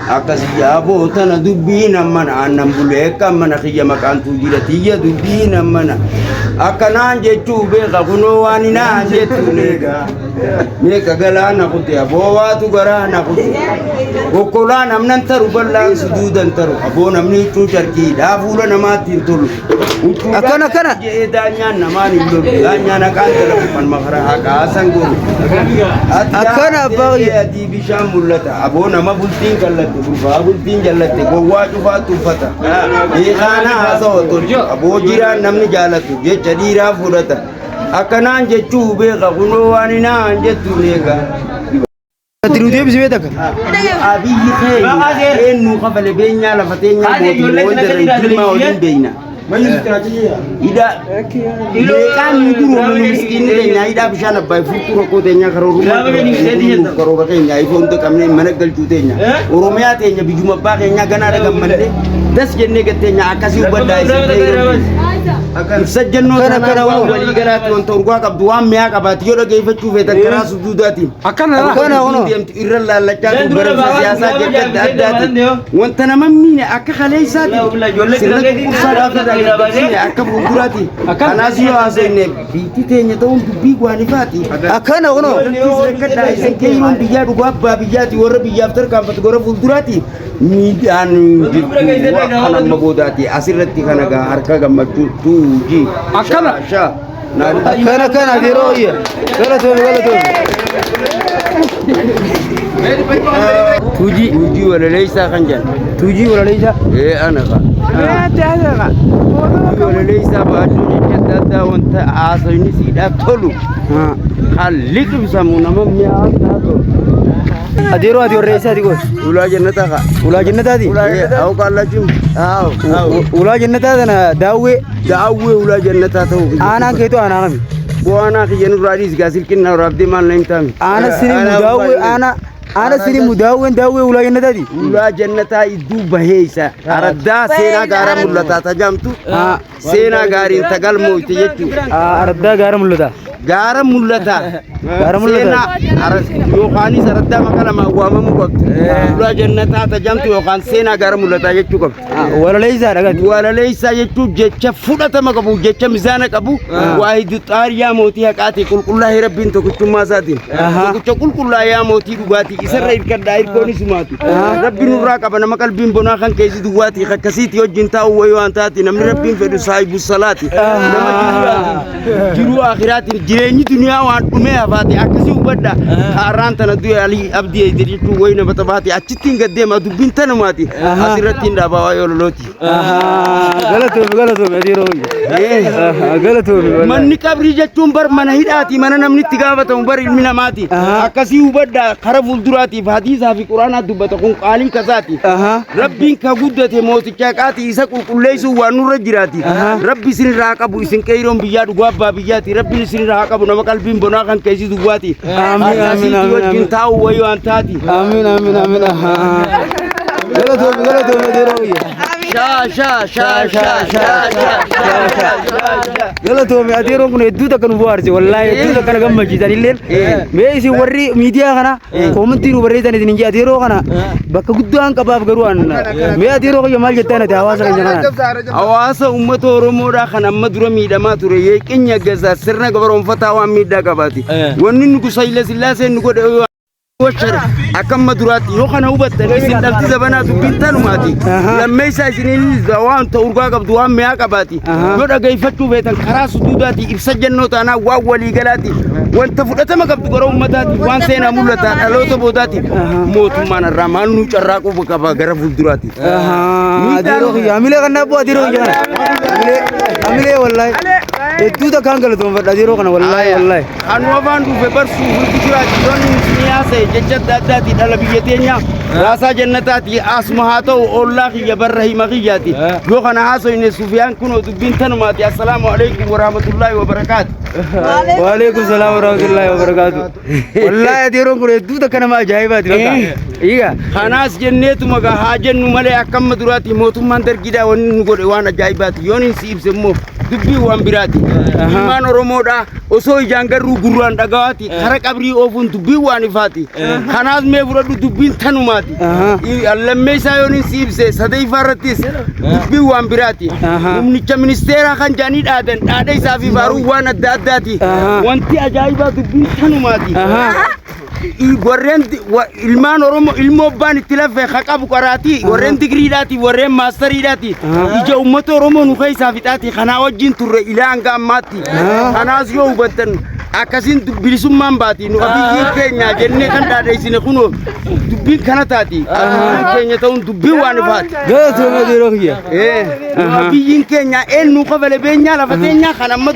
akkasiyaa bootana dubbiin ammana aannan buleekka ammana kiyya maqaantuu jiratiyya dubbiin ammana akkanaan jechuu beeka kunoo waan hinaan jettu meeqa galaana kute aboowaatu garaana kute kokkolaa namnan taru bal'aan suduudan taru aboo namni huccuu sharkiidhaa fuula namaattiin tolu akkana akkana jee daanyaan namaan hin lolu daanyaan haqaan dalagu man makara haqaasan goru akkana abbaa adii bishaan mul'ata aboo nama bultiin kallatte bulfaa bultiin jallatte gowwaa cufaatti uffata beekaana haasawaa tolchu aboo jiraan namni jaalatu jecha dhiiraa fudhata akkanaan jechuu beeka kunoo waan hinaan jettu neegaa Tirudee bisibee takka. Abiyyi keenya eenyu kafale beenyaa lafateenyaa mootummaa wanta reejjimaa waliin beeyna. Ida beekaan duru mana miskiinni keenya ida bishaan abbaay furtuu rakkoo teenyaa karoora keenya ifoon qabnee mana galchuu teenya oromiyaa teenya biyyuma abbaa keenyaa ganaa dhagammallee das jennee gatteenya akkasii hubaddaa isin ta'e ibsa jennoo tanaa waan walii galaatti wanta urgaa qabdu waan mi'aa qabaati yoo dhageeffachuu feetan karaa suduudaatiin akkana deemtu irra laallachaa bara siyaasaa jecha addaatiin wanta nama miine akka kaleessaati sirna qurqursaadhaaf akka fuulduraati kanaas yoo haasofne biitti teenya ta'uun dubbii gwaanifaati akkana kunoo kadhaa isin keeyyiroon biyyaa dhugaa abbaa biyyaati warra biyyaaf tarkaanfatu gara fuulduraati miidhaan jirtu waan amma boodaati asirratti kana gaa harka gammachuu tuuji akkana akkana akkana yeroo iyya galatoon tuuji walaleessaa kan jedhan tuujii walaleessaa ana ka walaleessaa baachuu jecha adda wanta haasofni siidhaaf tolu kan liqimsamu nama mi'aawaa tolu adeero ati warreessaati goos ulaa jannataa ka ulaa jannataati au kaallachuu ulaa jannataa tana daawwee ulaa jannataa ta'u aanaan keetu aanaa kami bu'aanaa kiyyan irraadhiis gaa silkinnaa waraabdee maal na hin taami aana sini mudaawwee aana sini mudaawween daawwee ulaa jannataati ulaa jannataa idduu baheeysa araddaa seenaa gaara mul'ataa tajaamtu seenaa gaariin tagalmooyte jechuu araddaa gaara mul'ata gaara mul'ata yookaanis araddaa maqaa lama waamamu qabdu ulaa jannataa tajaamtu yookaan seenaa gaara mul'ataa jechuu qabdu walaleessaa dhagaatti walaleessaa jechuu jecha fudhatama qabu jecha mizaana qabu waahidu xaariyaa mootii haqaati qulqullaa'ee rabbiin tokkichummaa isaatiin tokkicha qulqullaa'ee mootii dhugaatii isarra hirkadhaa hirkoonis maatu rabbiin nurraa qaba nama qalbiin bonaa kan keessi duwwaati akkasiiti wajjin taa'u wayii waan taati namni rabbiin fedhu saahibu salaati nama jiruu akhiraatiin jireenyi duniyaa waan dhumee hafaati akkasii hubadha kaarraan tana du'e alii abdii eeyte jechuu wayi nama tabaati achittiin gaddeema dubbiin tanumaati asirratti hin dhaabaa waa'ee ololooti galatoome adeeroo galatoome manni qabrii jechuun bar mana hidhaati mana namni itti gaafatamu bar ilmi namaati akkasii hubadha kara fuulduraatiif hadiisaa fi quraanaa dubbata kun qaaliin kasaati rabbiin ka guddate mooticha haqaati isa qulqulleessuun waan nurra jiraati rabbi isinirraa qabu isin qeeyroon biyyaa dhugaa abbaa biyyaati rabbiin isinirraa qabu nama qalbiin bonaa kan keessi duwwaati akkasiiti wajjin taa'u wayii waan taati amiin galatoome adeeroo galatoome adeeroon kun hedduu takka nu bohaarse wallaahi hedduu takka na gammachiisan illeen mee isin warri miidiyaa kana koomantii nu barreessan isin inji adeeroo kana bakka guddaan qabaaf garuu an mee adeeroo kiyya maal jettaan ati hawaasa keenya kanaan hawaasa uummata oromoodhaa kan amma dura miidhamaa ture yeeqinya gaza sirna gabaroonfataa waan miidhaa qabaati wanni nu Hayila Sillaaseen nu godhe وشر أكم مدرات يوخنا وبت لكن دلتي زبنا تبين تنوماتي لما يسأجني زوان تورقا قبضوان مياه قباتي يودا كيفتشوا بيتن خلاص دوداتي إبسجنوا تانا وولي قلاتي وانت فلتا ما قبض قروا مداتي وان سينا مولتا ألو تبوداتي موت من الرمان نوشراكو بكبا غرف الدراتي أديروه أميلة كنا بو أديروه جانا أميلة والله itu dah kan kalau tuh أديروه كنا والله أنا وان دوبه برسو الدرات يوني سنياسة ججت داداتي dalam biyatnya rasa jannatati asmahatu Allah ya barrahimahiyati yo kana haso ini Sufyan kuno bintan mati assalamualaikum warahmatullahi wabarakatuh waalaikumsalam warahmatullahi wabarakatuh wallahi adirong kuno itu takkan ma ajaibat iya khanas jannatu maga hajan numale akam madurati motum mandar gida won ngode wana ajaibat yoni sib semmo dubbii waan biraati. Ilmaan Oromoodha osoo ijaan garuu gurraan dhagawaati kara qabrii oofuun dubbii waan ifaati. Kanaas mee fudhadhu dubbiin tanumaati. Lammee isaa yooniin si ibse sadeeffaa irrattis dubbii waan biraati. Humnicha ministeeraa kan jaanii dhaadha isaa fi baaruu waan adda addaati. Wanti ajaa'ibaa dubbiin tanumaati. Warreen ilmaan Oromoo ilmoo abbaan itti lafee haqabu qaraati warreen digriidhaati warreen maastariidhaati ija uummata Oromoo nu keessaa fixaati kanaa wajjin turre ilaa hanga ammaatti kanaas yoo hubattan akkasiin bilisummaan baati nu abiyyiin keenya jennee kan dhaadheessine kunoo dubbiin kana taati abiyyiin keenya ta'uun dubbiin waan ifaati Galatoomaa yeroo kiyya. abiyyiin keenya eenyu qofa beenyaa lafa teenyaa kan amma